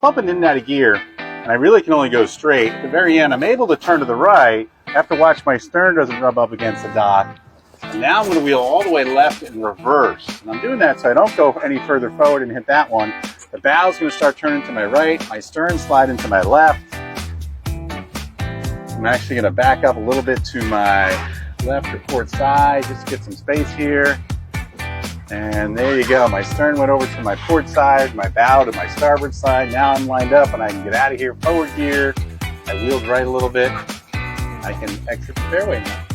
pumping in and out of gear, and I really can only go straight. At the very end, I'm able to turn to the right. I have to watch my stern doesn't rub up against the dock. And now I'm going to wheel all the way left in reverse. And I'm doing that so I don't go any further forward and hit that one. The bow's going to start turning to my right, my stern slide into my left. I'm actually going to back up a little bit to my left or port side just to get some space here. And there you go. My stern went over to my port side, my bow to my starboard side. Now I'm lined up and I can get out of here forward gear. I wheeled right a little bit. I can exit the fairway now.